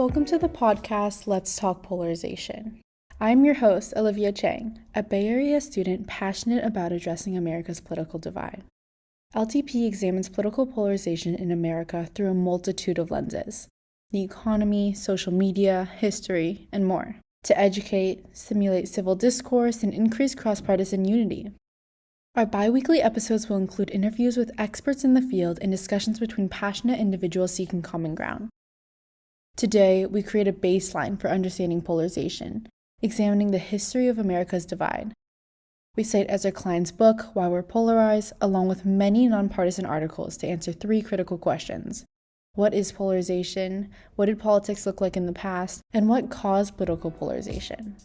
Welcome to the podcast, Let's Talk Polarization. I'm your host, Olivia Chiang, a Bay Area student passionate about addressing America's political divide. LTP examines political polarization in America through a multitude of lenses: the economy, social media, history, and more, to educate, stimulate civil discourse, and increase cross-partisan unity. Our bi-weekly episodes will include interviews with experts in the field and discussions between passionate individuals seeking common ground. Today, we create a baseline for understanding polarization, examining the history of America's divide. We cite Ezra Klein's book, Why We're Polarized, along with many nonpartisan articles to answer three critical questions. What is polarization? What did politics look like in the past? And what caused political polarization?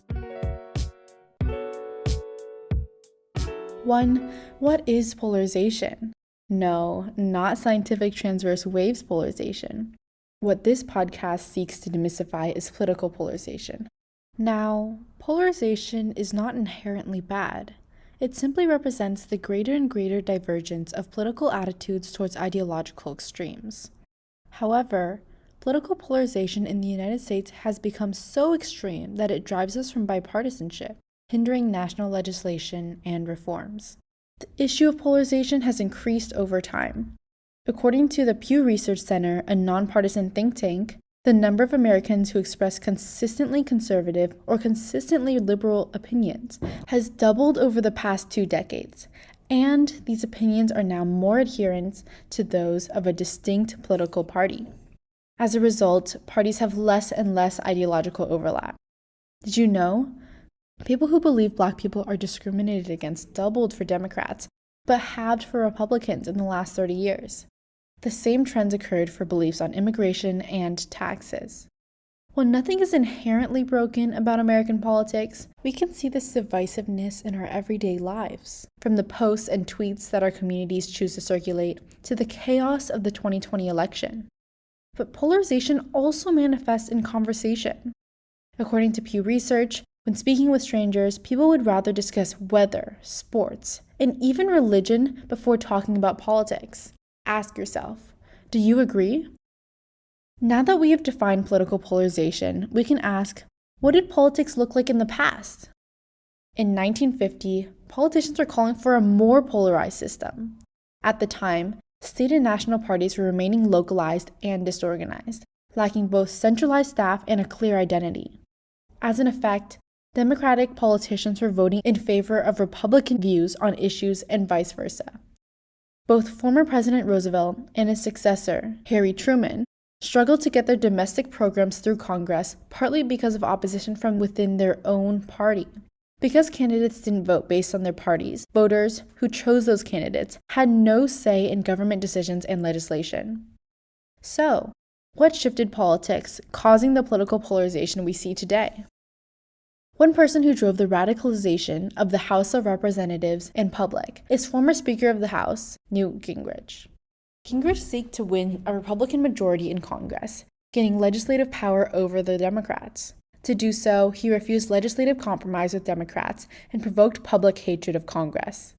1. What is polarization? No, not scientific transverse waves polarization. What this podcast seeks to demystify is political polarization. Now, polarization is not inherently bad. It simply represents the greater and greater divergence of political attitudes towards ideological extremes. However, political polarization in the United States has become so extreme that it drives us from bipartisanship, hindering national legislation and reforms. The issue of polarization has increased over time. According to the Pew Research Center, a nonpartisan think tank, the number of Americans who express consistently conservative or consistently liberal opinions has doubled over the past 2 decades, and these opinions are now more adherent to those of a distinct political party. As a result, parties have less and less ideological overlap. Did you know? People who believe Black people are discriminated against doubled for Democrats, but halved for Republicans in the last 30 years. The same trends occurred for beliefs on immigration and taxes. While nothing is inherently broken about American politics, we can see this divisiveness in our everyday lives, from the posts and tweets that our communities choose to circulate to the chaos of the 2020 election. But polarization also manifests in conversation. According to Pew Research, when speaking with strangers, people would rather discuss weather, sports, and even religion before talking about politics. Ask yourself, do you agree? Now that we have defined political polarization, we can ask, what did politics look like in the past? In 1950, politicians were calling for a more polarized system. At the time, state and national parties were remaining localized and disorganized, lacking both centralized staff and a clear identity. As an effect, Democratic politicians were voting in favor of Republican views on issues and vice versa. Both former President Roosevelt and his successor, Harry Truman, struggled to get their domestic programs through Congress, partly because of opposition from within their own party. Because candidates didn't vote based on their parties, voters who chose those candidates had no say in government decisions and legislation. So, what shifted politics, causing the political polarization we see today? One person who drove the radicalization of the House of Representatives in public is former Speaker of the House, Newt Gingrich. Gingrich sought to win a Republican majority in Congress, gaining legislative power over the Democrats. To do so, he refused legislative compromise with Democrats and provoked public hatred of Congress.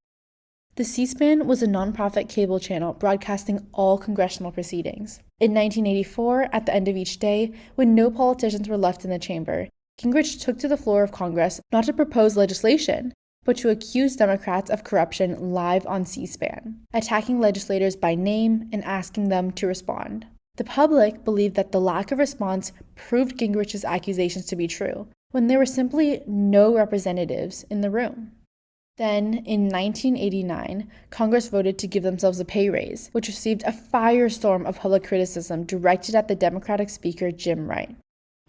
The C-SPAN was a nonprofit cable channel broadcasting all congressional proceedings. In 1984, at the end of each day, when no politicians were left in the chamber, Gingrich took to the floor of Congress not to propose legislation, but to accuse Democrats of corruption live on C-SPAN, attacking legislators by name and asking them to respond. The public believed that the lack of response proved Gingrich's accusations to be true, when there were simply no representatives in the room. Then, in 1989, Congress voted to give themselves a pay raise, which received a firestorm of public criticism directed at the Democratic Speaker Jim Wright.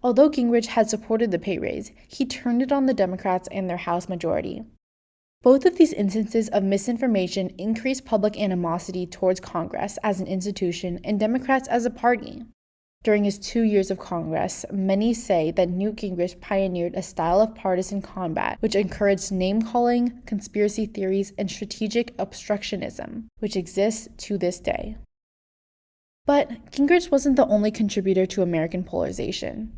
Although Gingrich had supported the pay raise, he turned it on the Democrats and their House majority. Both of these instances of misinformation increased public animosity towards Congress as an institution and Democrats as a party. During his 2 years of Congress, many say that Newt Gingrich pioneered a style of partisan combat which encouraged name-calling, conspiracy theories, and strategic obstructionism, which exists to this day. But Gingrich wasn't the only contributor to American polarization.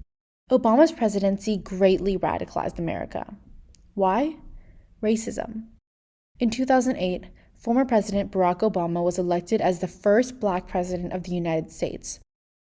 Obama's presidency greatly radicalized America. Why? Racism. In 2008, former President Barack Obama was elected as the first Black president of the United States.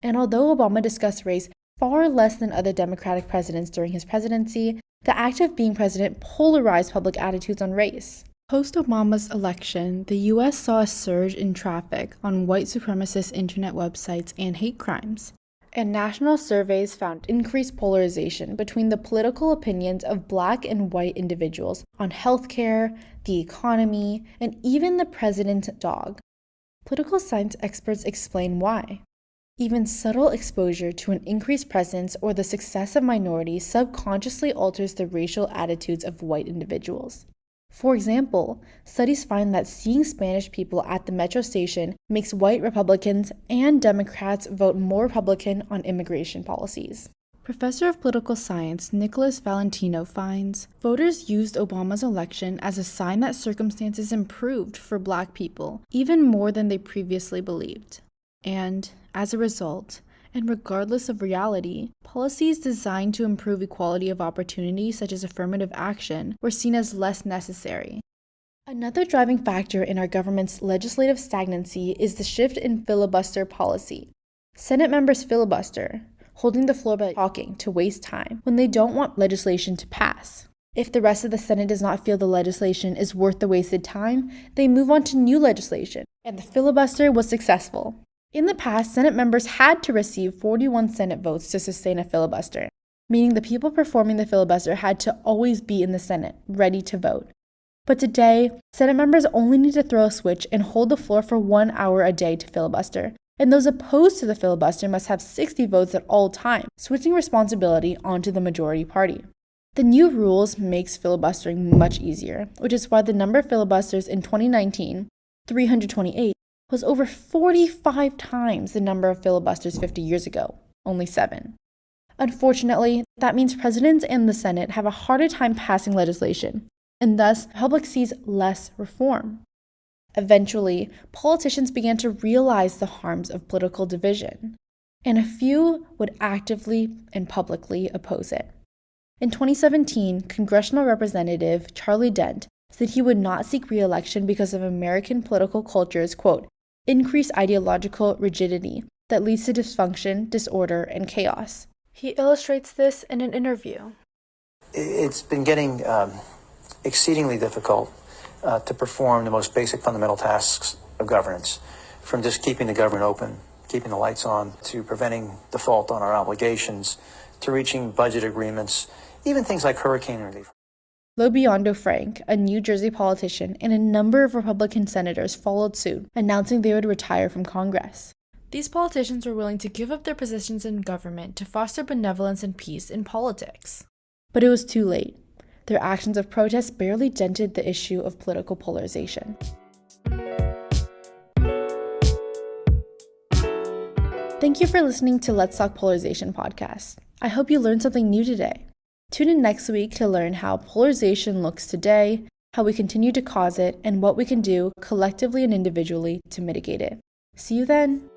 And although Obama discussed race Far less than other Democratic presidents during his presidency, the act of being president polarized public attitudes on race. Post-Obama's election, the U.S. saw a surge in traffic on white supremacist internet websites and hate crimes. And national surveys found increased polarization between the political opinions of Black and white individuals on healthcare, the economy, and even the president's dog. Political science experts explain why. Even subtle exposure to an increased presence or the success of minorities subconsciously alters the racial attitudes of white individuals. For example, studies find that seeing Spanish people at the metro station makes white Republicans and Democrats vote more Republican on immigration policies. Professor of Political Science Nicholas Valentino finds voters used Obama's election as a sign that circumstances improved for Black people, even more than they previously believed. And, as a result, and regardless of reality, policies designed to improve equality of opportunity, such as affirmative action, were seen as less necessary. Another driving factor in our government's legislative stagnancy is the shift in filibuster policy. Senate members filibuster, holding the floor by talking to waste time when they don't want legislation to pass. If the rest of the Senate does not feel the legislation is worth the wasted time, they move on to new legislation, and the filibuster was successful. In the past, Senate members had to receive 41 Senate votes to sustain a filibuster, meaning the people performing the filibuster had to always be in the Senate, ready to vote. But today, Senate members only need to throw a switch and hold the floor for 1 hour a day to filibuster, and those opposed to the filibuster must have 60 votes at all times, switching responsibility onto the majority party. The new rules makes filibustering much easier, which is why the number of filibusters in 2019, 328, was over 45 times the number of filibusters 50 years ago, only 7. Unfortunately, that means presidents and the Senate have a harder time passing legislation, and thus the public sees less reform. Eventually, politicians began to realize the harms of political division, and a few would actively and publicly oppose it. In 2017, Congressional Representative Charlie Dent said he would not seek re-election because of American political culture's, quote, increased ideological rigidity that leads to dysfunction, disorder, and chaos. He illustrates this in an interview. It's been getting exceedingly difficult to perform the most basic fundamental tasks of governance, from just keeping the government open, keeping the lights on, to preventing default on our obligations, to reaching budget agreements, even things like hurricane relief. Lobiondo Frank, a New Jersey politician, and a number of Republican senators followed suit, announcing they would retire from Congress. These politicians were willing to give up their positions in government to foster benevolence and peace in politics. But it was too late. Their actions of protest barely dented the issue of political polarization. Thank you for listening to Let's Talk Polarization podcast. I hope you learned something new today. Tune in next week to learn how polarization looks today, how we continue to cause it, and what we can do collectively and individually to mitigate it. See you then!